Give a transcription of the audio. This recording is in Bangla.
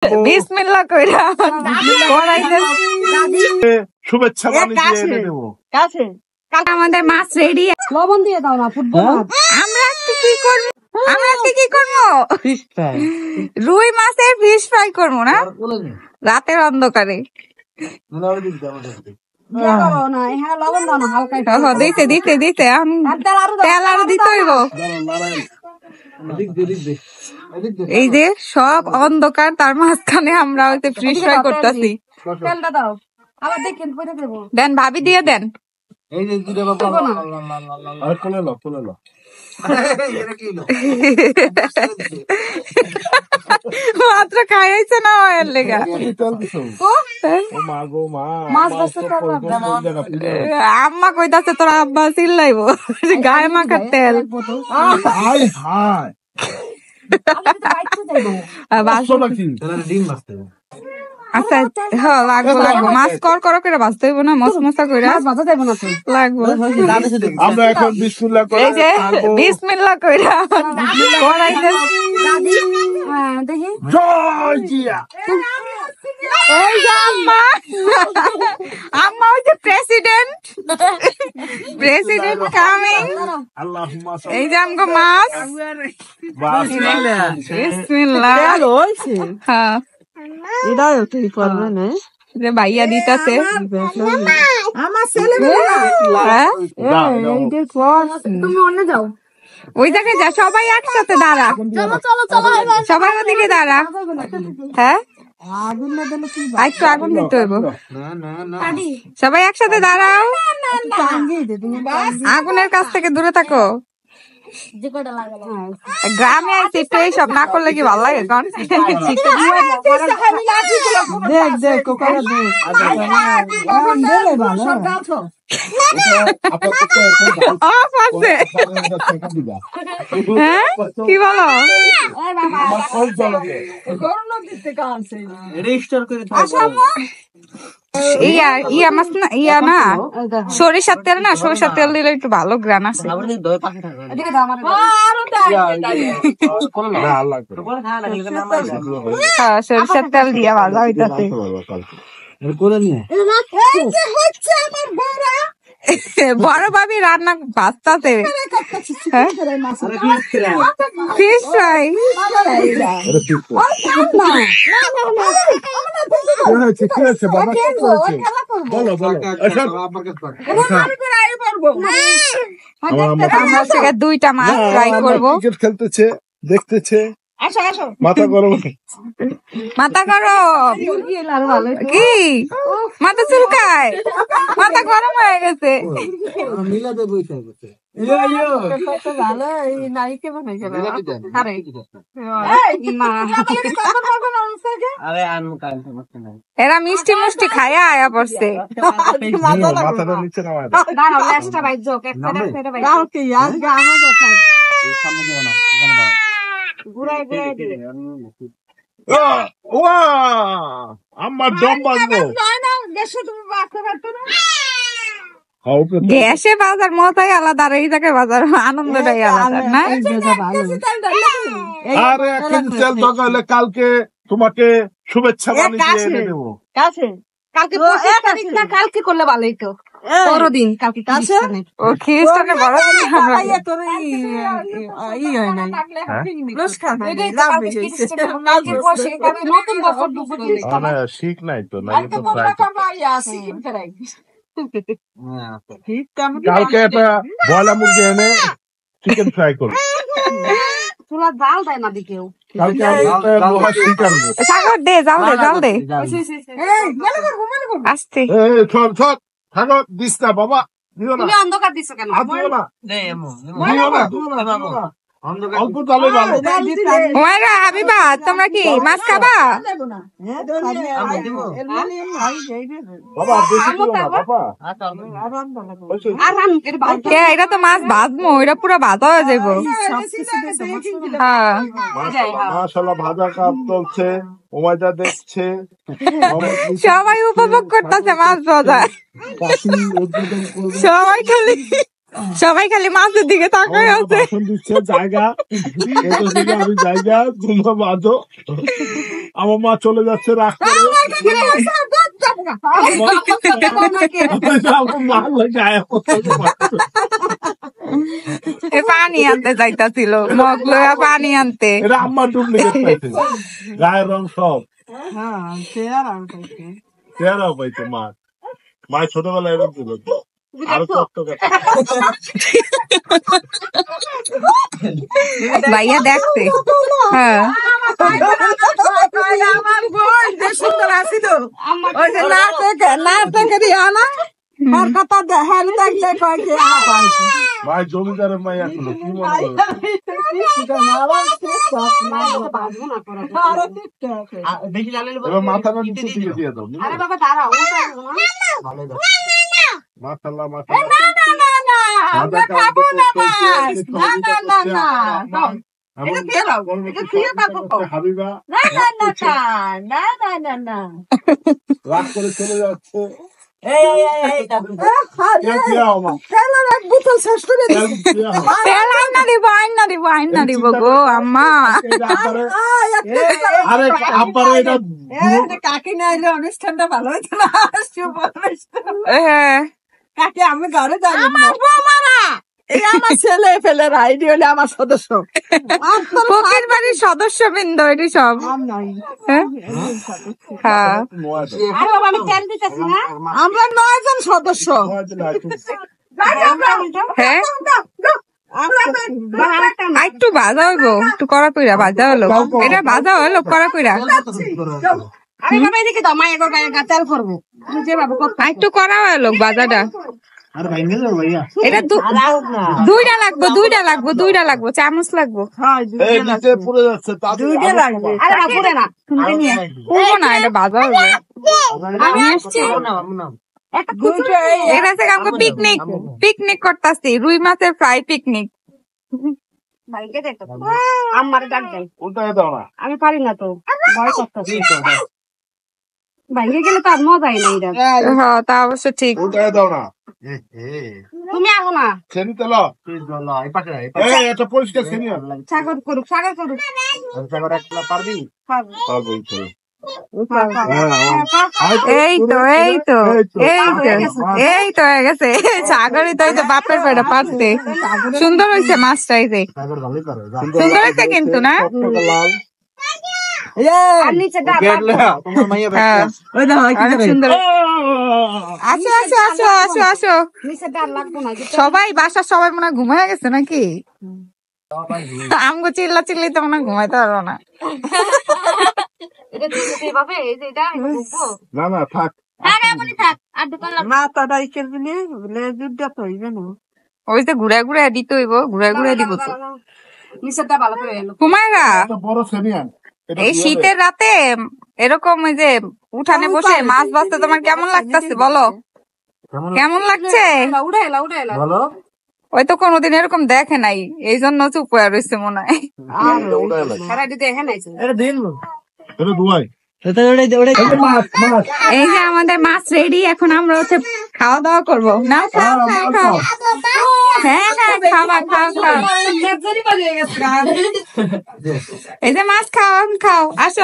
বিসমিল্লাহ কইরা শুভেচ্ছা বানিয়ে দেব। আমাদের মাছ রেডি। লবণ দিয়ে দাও না ফুটবল। আমরা কি করব? ফিশ ফ্রাই, রুই মাছের ফিশ ফ্রাই করবো না রাতের অন্ধকারে। দিতে দিতে দিতে তেল আরো দিতে হইব। এই যে সব অন্ধকার, তার মাঝখানে আমরা হইতে ফিশ ফ্রাই করতেছি। দেন ভাবি দিয়ে দেন। মাত্র খাইছে না এর লেগা। আম্মা কইতাছে তোর আব্বা চিল্লাইব গায়ে মাখার তেল। আচ্ছা হ্যাঁ লাগবো লাগবো, মাছ কর করে বাঁচতে হইব না, মশা মশা করে লাগবো। এই যে বিসমিল্লাহ কইরা আম্মা ওই যে প্রেসিডেন্ট কামিং। এই যে আমগো মাছ। বিসমিল্লাহ। হ্যাঁ ভাইয়া দিতেছে। ওই জায়গায় যা, সবাই একসাথে দাঁড়া, সবাই ওদিকে দাঁড়া। হ্যাঁ একটু আগুন দিতে হইব, সবাই একসাথে দাঁড়াও, আগুনের কাছ থেকে দূরে থাকো। গ্রামে আইসি একটু এইসব না করলে কি ভালো লাগে? কি বলো? ইয়া না সরিষার তেল না, সরিষার তেল দিলে একটু ভালো গ্রান আছে। সরিষার তেল দিয়া ভাজা হইতাছে। বড় ভাবি রান্না বাঁচতাছে ফিশ ফ্রাই। আমরা দুইটা মাছ ফ্রাই করবো। খেলতেছে, দেখতেছে, মাথা গরম, মাথা গরম কি মাথা চুলকায়, মাথা গরম হয়ে গেছে। এরা মিষ্টি মিষ্টি খায়া আয়া পড়ছে। আমার দম বাজবো। গ্যাসে বাজার মজাই আলাদা, আর এই জায়গায় বাজার আনন্দটাই আলাদা না? আরে 1 কেজি তেল দরকার হলে কালকে তোমাকে শুভেচ্ছা বানিয়ে দেবো। কালকে করলে ভালোই তো, বড়দিন কালকে ও খ্রিস্টানের বড়দিন। শিখ নাই তো না, কালকে একটা বয়লা মুরগি এনে চিকেন ফ্রাই করবো। তোরা জাল দেয় না দিকেও। সাগর দে, জাল দে, জাল দে আস্তে। সাগর দিস না বাবা, অন্ধকার দিছো কেন? অল্প তালে ভালো। হাবিবা তোমরা কি মাছ খাবা? এটা তো মাছ ভাজবো, এটা পুরো ভাজা হয়ে যাবো। মাশাআল্লাহ ভাজা কাপ চলছে, ওমাইদা দেখছে, সবাই উপভোগ করতেছে মাছ ভাজা, সবাই খালি সবাই খালি মাছের দিকে তাকায় আছে। বাসন দিচ্ছে জায়গা, এটা থেকে আমি জায়গা তোমরা বাঁধো। আমার মা চলে যাচ্ছে রাগ করে। আমার মা গায়ে পানি আনতে যাইতাছিল, মগ লইয়া পানি আনতে। এটা আম্মা ডুপ্লিকেট পাইছে, গায়ের রং সব চেহারাও পাইছে মা। মায়ের ছোটবেলায় এরকম ছিল, আরো কষ্ট ভাইয়া দেখতে। হ্যাঁ ভাই জমিদারের মাই আসলো কি মনে এবার মাথা না নিচে দিকে দিয়ে দাও। মাশাআল্লাহ হাবিবা রাগ করে চলে যাচ্ছে। আইনা দিব গো আম্মা। আরে আব্বারে এটা কাকি না এলে অনুষ্ঠানটা ভালো হইতো না। কাকি আমি ঘরে যাবো এই আমার ছেলে ফেলে রাইডি হলে আমার সদস্য, ফকির বাড়ির সদস্য বৃন্দ এটি সব। হ্যাঁ আমরা 9 জন সদস্য। হ্যাঁ একটু বাজা হইবো, একটু কড়া কইরা বাজা হলো, এটা বাজা হলো কড়া কইরা। আরে বাবা এদিকে দাও, মা এগোর গায়ে গাতাল করবো যে বাবা একটু করা হলো বাজাটা। এটা দুইটা লাগবো, চামচ লাগবো। পুড়ে যাচ্ছে পুরে না পুরবো না, এটা বাজা হইবে। আমি আসছি এটা থেকে আমাকে পিকনিক করতেছি, রুই মাছের ফ্রাই পিকনিক। আমার ডাক দেয়, ওটাই দাও না। আমি পারি না তো, ভয় করতেছি। ভাইয়ে গেলে তো আর মজাই নাই। হ্যাঁ তা অবশ্য ঠিক। ওটাই দাও না, তুমি আসো না, ছেনি তেল এটা পরিষ্কার ছেনি সাগর করুক পারবি এই তো হয়ে গেছে। সাগরই তো বাপের পেটে পারতে। সুন্দর হয়েছে মাছটা, এই যে সুন্দর হয়েছে কিন্তু না। আসো সবাই, বাসার সবাই মনে হয় ঘুমায় গেছে নাকি? আমগো চিল্লা চিল্লি তো মনে হয় ঘুমাইতে পারবো না। না না থাক, মাথাটাই খেলবি যুদ্ধ তো হইবে না। ওই যে ঘুরে ঘুরে দিতে হইব, ঘুরে ঘুরে দিব তো। নিচেরটা ভালো করে ঘুমায়রা বড় ছেনি আন। এই শীতের রাতে এরকম ওই যে উঠানে বসে মাছ ভাজতে তোমার কেমন লাগতেছে বলো? কেমন লাগছে? বলো ওই তো কোনোদিন এরকম দেখে নাই, এই জন্য চুপ হয়ে রয়েছে মনে হয়। এই যে আমাদের মাছ রেডি, এখন আমরা হচ্ছে খাওয়া দাওয়া করবো না? হ্যাঁ খাওয়া এই যে মাছ খাও আসো